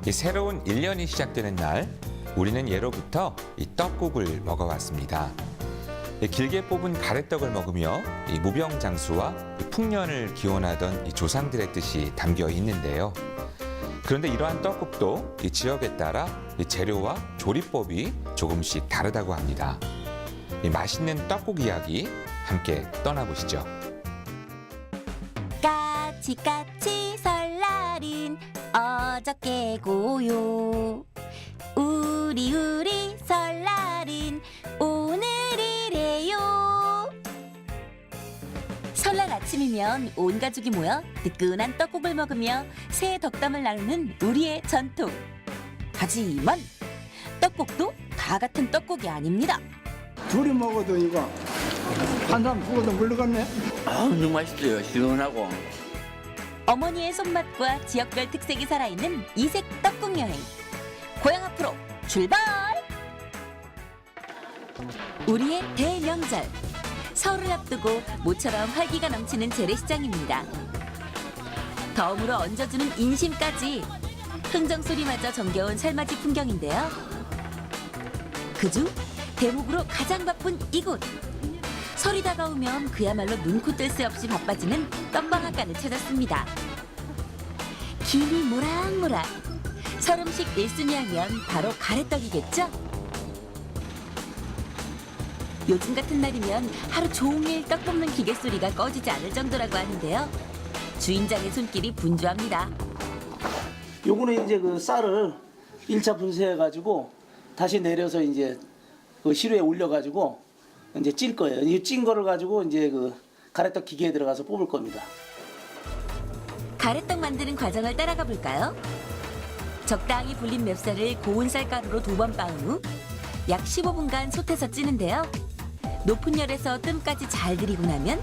이 새로운 1년이 시작되는 날, 우리는 예로부터 이 떡국을 먹어왔습니다. 이 길게 뽑은 가래떡을 먹으며 이 무병장수와 이 풍년을 기원하던 이 조상들의 뜻이 담겨 있는데요. 그런데 이러한 떡국도 이 지역에 따라 이 재료와 조리법이 조금씩 다르다고 합니다. 이 맛있는 떡국 이야기 함께 떠나보시죠. 까치까치 설날인 어저께고요. 우리 설날인 오늘이래요. 설날 아침이면 온 가족이 모여 뜨끈한 떡국을 먹으며 새해 덕담을 나누는 우리의 전통. 하지만 떡국도 다 같은 떡국이 아닙니다. 둘이 먹어도 이거 한 사람 죽어도 물러갔네. 너무 맛있어요. 시원하고. 어머니의 손맛과 지역별 특색이 살아있는 이색 떡국 여행. 고향 앞으로 출발! 우리의 대명절. 설을 앞두고 모처럼 활기가 넘치는 재래시장입니다. 덤으로 얹어주는 인심까지 흥정소리마저 정겨운 삶맞이 풍경인데요. 그중 대목으로 가장 바쁜 이곳. 설이 다가오면 그야말로 눈코 뜰 새 없이 바빠지는 떡방앗간을 찾았습니다. 김이 모락모락. 설 음식 1순위 하면 바로 가래떡이겠죠? 요즘 같은 날이면 하루 종일 떡 볶는 기계 소리가 꺼지지 않을 정도라고 하는데요. 주인장의 손길이 분주합니다. 요거는 이제 그 쌀을 1차 분쇄해가지고 다시 내려서 이제 그 시루에 올려가지고 이제 찔 거예요. 이 찐 거를 가지고 이제 그 가래떡 기계에 들어가서 뽑을 겁니다. 가래떡 만드는 과정을 따라가 볼까요? 적당히 불린 맵쌀을 고운 쌀가루로 2번 빻은 후 약 15분간 솥에서 찌는데요. 높은 열에서 뜸까지 잘 들이고 나면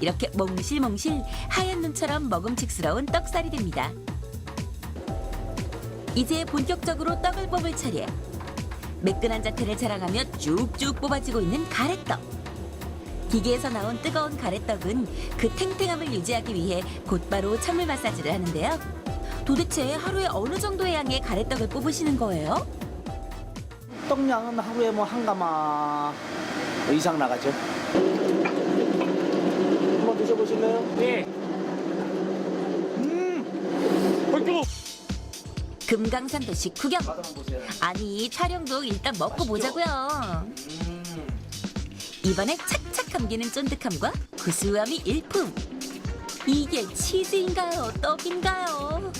이렇게 몽실몽실 하얀 눈처럼 먹음직스러운 떡살이 됩니다. 이제 본격적으로 떡을 뽑을 차례. 매끈한 자태를 자랑하며 쭉쭉 뽑아지고 있는 가래떡. 기계에서 나온 뜨거운 가래떡은 그 탱탱함을 유지하기 위해 곧바로 찬물 마사지를 하는데요. 도대체 하루에 어느 정도의 양의 가래떡을 뽑으시는 거예요? 떡량은 하루에 뭐 한 가마 이상 나가죠. 한번 드셔보실래요? 네. 금강산도 식후경. 맛 한번 보세요. 아니 촬영도 일단 먹고 보자고요. 이번에 착착 감기는 쫀득함과 구수함이 일품. 이게 치즈인가요? 떡인가요?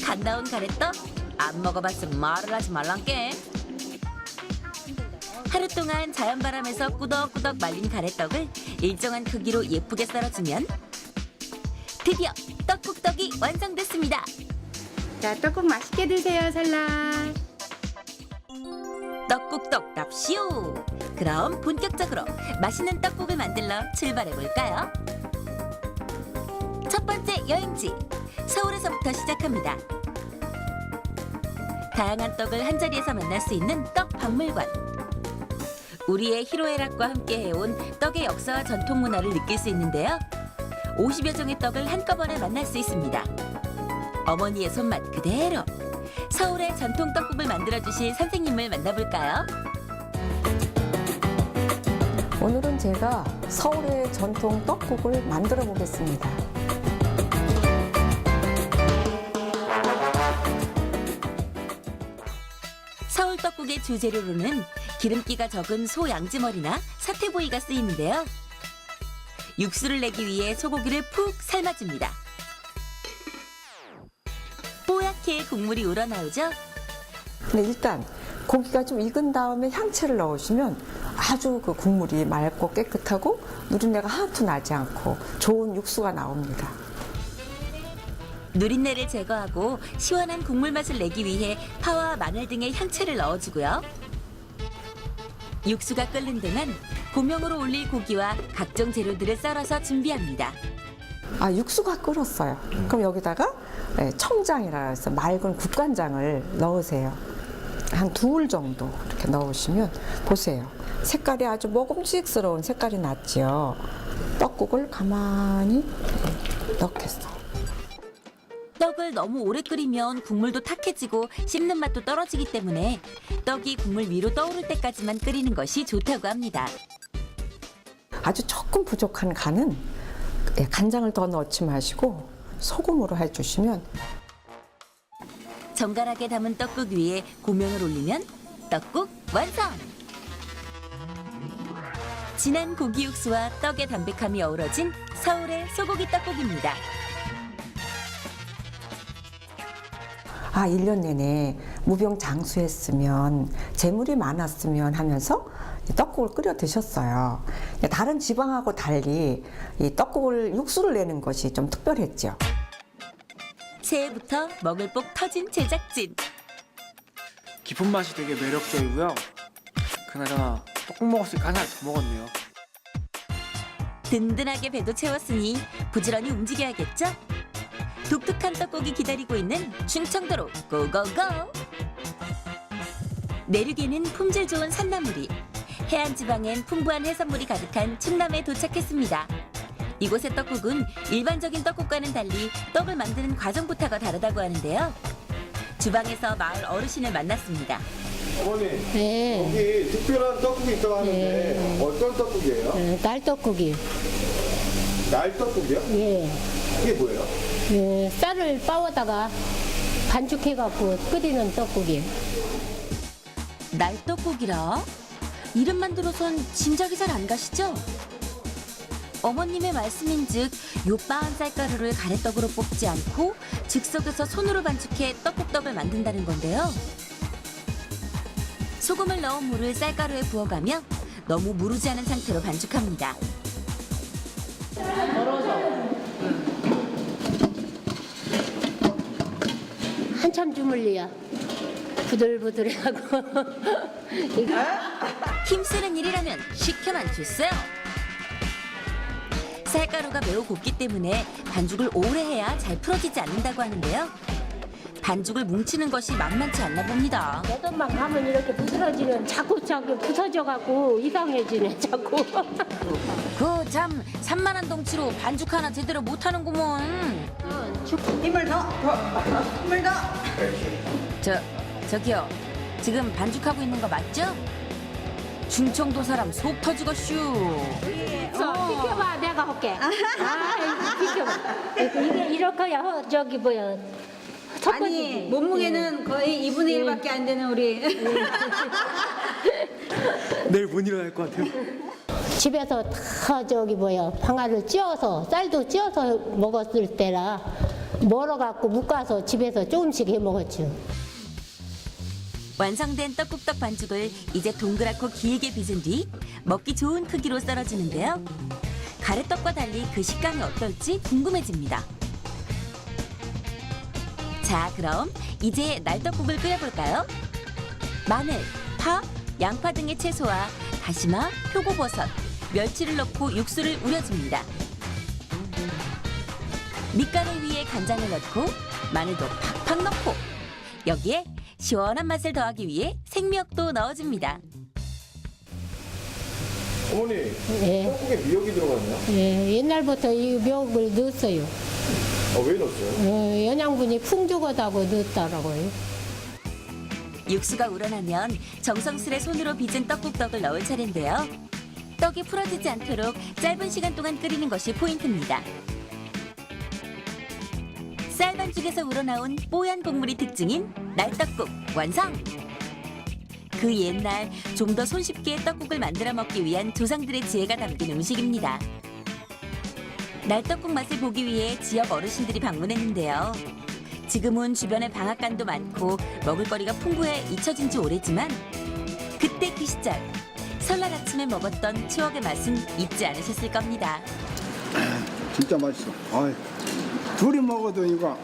갓 나온 가래떡? 안 먹어봤으면 말을 하지 말란게. 하루 동안 자연바람에서 꾸덕꾸덕 말린 가래떡을 일정한 크기로 예쁘게 썰어주면 드디어 떡국떡이 완성됐습니다. 자, 떡국 맛있게 드세요, 설날. 떡국떡 납시오. 그럼 본격적으로 맛있는 떡국을 만들러 출발해볼까요? 첫 번째 여행지, 서울에서부터 시작합니다. 다양한 떡을 한자리에서 만날 수 있는 떡 박물관. 우리의 희로애락과 함께 해온 떡의 역사와 전통 문화를 느낄 수 있는데요. 50여 종의 떡을 한꺼번에 만날 수 있습니다. 어머니의 손맛 그대로 서울의 전통 떡국을 만들어주실 선생님을 만나볼까요? 오늘은 제가 서울의 전통 떡국을 만들어 보겠습니다. 서울 떡국의 주재료로는 기름기가 적은 소 양지머리나 사태보이가 쓰이는데요. 육수를 내기 위해 소고기를 푹 삶아줍니다. 뽀얗게 국물이 우러나오죠? 근데 일단 고기가 좀 익은 다음에 향채를 넣으시면 아주 그 국물이 맑고 깨끗하고 누린내가 하나도 나지 않고 좋은 육수가 나옵니다. 누린내를 제거하고 시원한 국물 맛을 내기 위해 파와 마늘 등의 향채를 넣어주고요. 육수가 끓는 동안 고명으로 올릴 고기와 각종 재료들을 썰어서 준비합니다. 아, 육수가 끓었어요. 그럼 여기다가 청장이라 해서 맑은 국간장을 넣으세요. 한 2울 정도 이렇게 넣으시면 보세요. 색깔이 아주 먹음직스러운 색깔이 났지요. 떡국을 가만히 넣겠어. 떡을 너무 오래 끓이면 국물도 탁해지고 씹는 맛도 떨어지기 때문에 떡이 국물 위로 떠오를 때까지만 끓이는 것이 좋다고 합니다. 아주 조금 부족한 간은 간장을 더 넣지 마시고 소금으로 해주시면 정갈하게 담은 떡국 위에 고명을 올리면 떡국 완성! 진한 고기 육수와 떡의 담백함이 어우러진 서울의 소고기 떡국입니다. 1년 내내 무병장수했으면 재물이 많았으면 하면서 떡국을 끓여 드셨어요. 다른 지방하고 달리 이 떡국을 육수를 내는 것이 좀 특별했죠. 새해부터 먹을 복 터진 제작진. 깊은 맛이 되게 매력적이고요. 그나저나 떡국 먹었으니까 하나 더 먹었네요. 든든하게 배도 채웠으니 부지런히 움직여야겠죠? 독특한 떡국이 기다리고 있는 충청도로 고고고! 내륙에는 품질 좋은 산나물이, 해안 지방엔 풍부한 해산물이 가득한 충남에 도착했습니다. 이곳의 떡국은 일반적인 떡국과는 달리 떡을 만드는 과정부터가 다르다고 하는데요. 주방에서 마을 어르신을 만났습니다. 어머니, 네, 여기 특별한 떡국이 있다고 하는데 어떤 떡국이에요? 날떡국이. 날떡국이요? 예, 이게 뭐예요? 예, 쌀을 빻아다가 반죽해갖고 끓이는 떡국이. 날떡국이라? 이름만 들어선 짐작이 잘 안 가시죠? 어머님의 말씀인즉 요 빻은 쌀가루를 가래떡으로 뽑지 않고 즉석에서 손으로 반죽해 떡국떡을 만든다는 건데요. 소금을 넣은 물을 쌀가루에 부어가며 너무 무르지 않은 상태로 반죽합니다. 한참 주물리야. 부들부들하고. 힘쓰는 일이라면 시켜만 주세요. 쌀가루가 매우 곱기 때문에 반죽을 오래 해야 잘 풀어지지 않는다고 하는데요. 반죽을 뭉치는 것이 만만치 않나 봅니다. 여덟만 가면 이렇게 부스러지는 자꾸 부서져갖고 이상해지네, 자꾸. 그 참 산만한 덩치로 반죽 하나 제대로 못하는구먼. 저기요. 지금 반죽하고 있는 거 맞죠? 충청도 사람 속 터지겠슈. 비켜봐, 내가 할게. 비켜봐. 이게 이렇게야, 저기 뭐야. 아니 몸무게는 거의 2분의 1밖에 안 되는 우리 내일 못 일어날 것 같아요. 집에서 다 저기 뭐야 방아를 찧어서 쌀도 찧어서 먹었을 때라 멀어갖고 묶어서 집에서 조금씩 해 먹었죠. 완성된 떡국떡 반죽을 이제 동그랗고 길게 빚은 뒤 먹기 좋은 크기로 썰어주는데요. 가래떡과 달리 그 식감이 어떨지 궁금해집니다. 자, 그럼 이제 날떡국을 끓여볼까요? 마늘, 파, 양파 등의 채소와 다시마, 표고버섯, 멸치를 넣고 육수를 우려줍니다. 밑간을 위에 간장을 넣고 마늘도 팍팍 넣고 여기에 시원한 맛을 더하기 위해 생미역도 넣어줍니다. 어머니, 예, 떡국에 미역이 들어갔나요? 예, 옛날부터 이 멱을 넣었어요. 왜 넣었어요? 영양분이 풍족하다고 넣었더라고요. 육수가 우러나면 정성스레 손으로 빚은 떡국떡을 넣을 차례인데요. 떡이 풀어지지 않도록 짧은 시간 동안 끓이는 것이 포인트입니다. 쌀반죽에서 우러나온 뽀얀 국물이 특징인 날떡국 완성! 그 옛날 좀 더 손쉽게 떡국을 만들어 먹기 위한 조상들의 지혜가 담긴 음식입니다. 날떡국 맛을 보기 위해 지역 어르신들이 방문했는데요. 지금은 주변에 방앗간도 많고 먹을거리가 풍부해 잊혀진 지 오래지만 그때 그 시절 설날 아침에 먹었던 추억의 맛은 잊지 않으셨을 겁니다. 진짜 맛있어. 아이, 둘이 먹어도 이거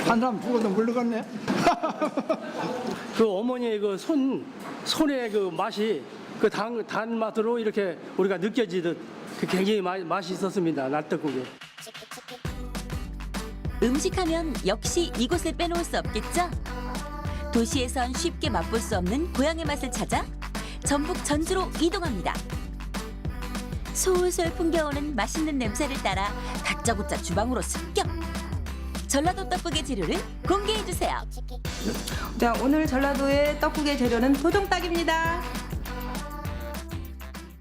한 사람 죽어도 물러갔네. 그 어머니의 그 손의 그 맛이 그 단 맛으로 이렇게 우리가 느껴지듯 그 굉장히 맛이 있었습니다. 날떡국이. 음식하면 역시 이곳을 빼놓을 수 없겠죠? 도시에선 쉽게 맛볼 수 없는 고향의 맛을 찾아 전북 전주로 이동합니다. 솔솔 풍겨오는 맛있는 냄새를 따라 다짜고짜 주방으로 습격! 전라도 떡국의 재료를 공개해 주세요. 자, 오늘 전라도의 떡국의 재료는 토종닭입니다.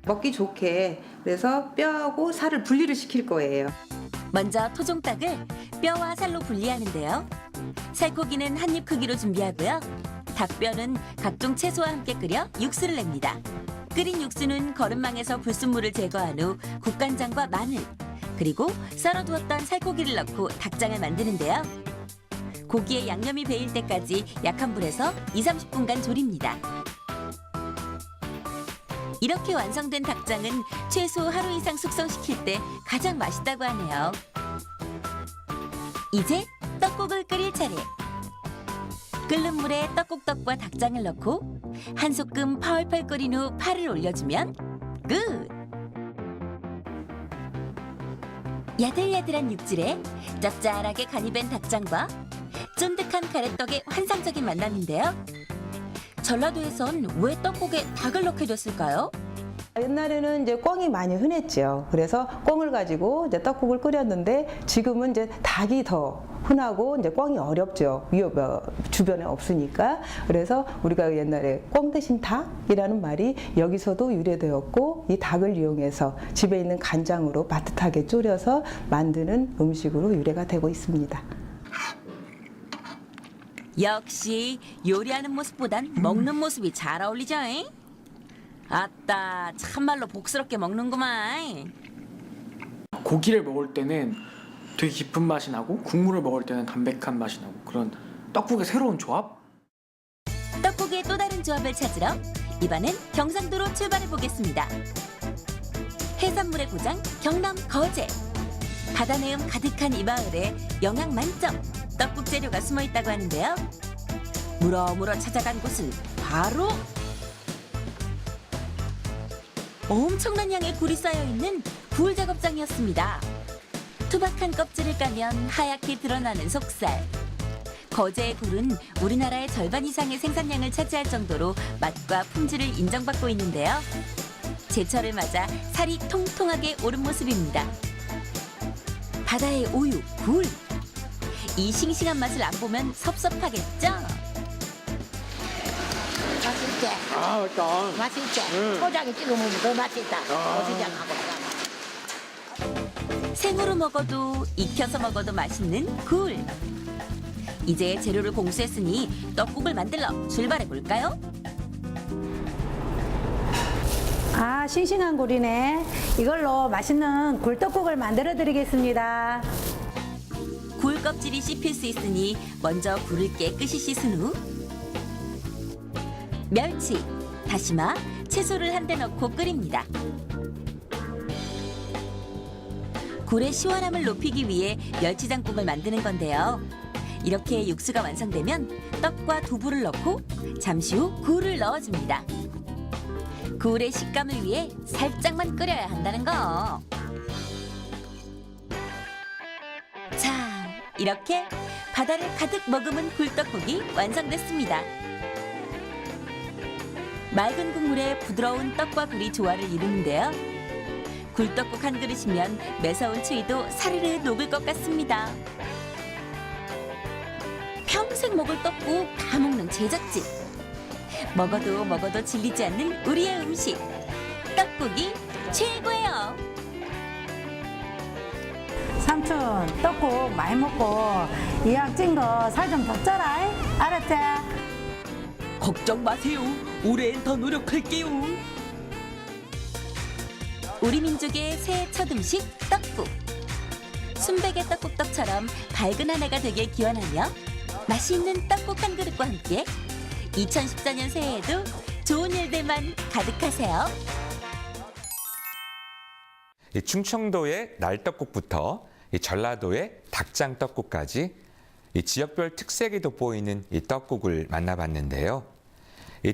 먹기 좋게 그래서 뼈하고 살을 분리를 시킬 거예요. 먼저 토종닭을 뼈와 살로 분리하는데요. 살코기는 한 입 크기로 준비하고요. 닭뼈는 각종 채소와 함께 끓여 육수를 냅니다. 끓인 육수는 거름망에서 불순물을 제거한 후 국간장과 마늘, 그리고 썰어두었던 살코기를 넣고 닭장을 만드는데요. 고기에 양념이 배일 때까지 약한 불에서 2~30분간 졸입니다. 이렇게 완성된 닭장은 최소 하루 이상 숙성시킬 때 가장 맛있다고 하네요. 이제 떡국을 끓일 차례. 끓는 물에 떡국떡과 닭장을 넣고 한 소끔 펄펄 끓인 후 파를 올려주면 끝! 야들야들한 육질에 짭짤하게 간이 밴 닭장과 쫀득한 가래떡의 환상적인 만남인데요. 전라도에선 왜 떡국에 닭을 넣게 됐을까요? 옛날에는 이제 꿩이 많이 흔했죠. 그래서 꿩을 가지고 이제 떡국을 끓였는데 지금은 이제 닭이 더 흔하고 이제 꿩이 어렵죠. 주변에 없으니까. 그래서 우리가 옛날에 꿩 대신 닭이라는 말이 여기서도 유래되었고 이 닭을 이용해서 집에 있는 간장으로 바듯하게 졸여서 만드는 음식으로 유래가 되고 있습니다. 역시 요리하는 모습보단 먹는 모습이 잘 어울리죠. 잉? 아따, 참말로 복스럽게 먹는구만. 고기를 먹을 때는 되게 깊은 맛이 나고 국물을 먹을 때는 담백한 맛이 나고 그런 떡국의 새로운 조합? 떡국의 또 다른 조합을 찾으러 이번엔 경상도로 출발해 보겠습니다. 해산물의 고장 경남 거제. 바다 내음 가득한 이 마을에 영양 만점 떡국 재료가 숨어 있다고 하는데요. 물어물어 찾아간 곳은 바로 엄청난 양의 굴이 쌓여있는 굴 작업장이었습니다. 투박한 껍질을 까면 하얗게 드러나는 속살. 거제의 굴은 우리나라의 절반 이상의 생산량을 차지할 정도로 맛과 품질을 인정받고 있는데요. 제철을 맞아 살이 통통하게 오른 모습입니다. 바다의 우유, 굴. 이 싱싱한 맛을 안 보면 섭섭하겠죠? 맛있지? 아 맞다. 맛있지? 초장에 찍어 먹으면 더 맛있다. 고추장하고. 생으로 먹어도 익혀서 먹어도 맛있는 굴. 이제 재료를 공수했으니 떡국을 만들러 출발해 볼까요? 아, 싱싱한 굴이네. 이걸로 맛있는 굴떡국을 만들어 드리겠습니다. 굴 껍질이 씹힐 수 있으니 먼저 굴을 깨끗이 씻은 후 멸치, 다시마, 채소를 한데 넣고 끓입니다. 굴의 시원함을 높이기 위해 멸치장국을 만드는 건데요. 이렇게 육수가 완성되면 떡과 두부를 넣고 잠시 후 굴을 넣어줍니다. 굴의 식감을 위해 살짝만 끓여야 한다는 거. 자, 이렇게 바다를 가득 머금은 굴떡국이 완성됐습니다. 맑은 국물에 부드러운 떡과 굴이 조화를 이루는데요. 굴떡국 한 그릇이면 매서운 추위도 사르르 녹을 것 같습니다. 평생 먹을 떡국 다 먹는 제작진. 먹어도 질리지 않는 우리의 음식. 떡국이 최고예요. 삼촌, 떡국 많이 먹고 이왕 찐 거 살 좀 더 쪄라. 알았지? 걱정 마세요. 올해엔 더 노력할게요. 우리 민족의 새해 첫 음식 떡국. 순백의 떡국떡처럼 밝은 한 해가 되길 기원하며 맛이 있는 떡국 한 그릇과 함께 2014년 새해에도 좋은 일들만 가득하세요. 충청도의 날떡국부터 전라도의 닭장떡국까지 지역별 특색이 돋보이는 이 떡국을 만나봤는데요.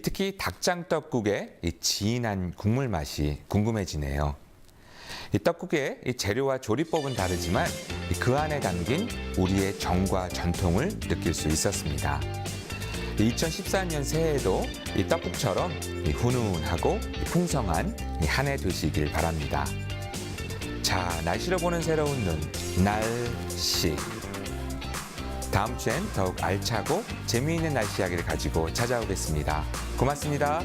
특히 닭장떡국의 진한 국물 맛이 궁금해지네요. 이 떡국의 재료와 조리법은 다르지만 그 안에 담긴 우리의 정과 전통을 느낄 수 있었습니다. 2014년 새해에도 이 떡국처럼 훈훈하고 풍성한 한 해 되시길 바랍니다. 자, 날씨로 보는 새로운 눈, 날씨. 다음 주엔 더욱 알차고 재미있는 날씨 이야기를 가지고 찾아오겠습니다. 고맙습니다.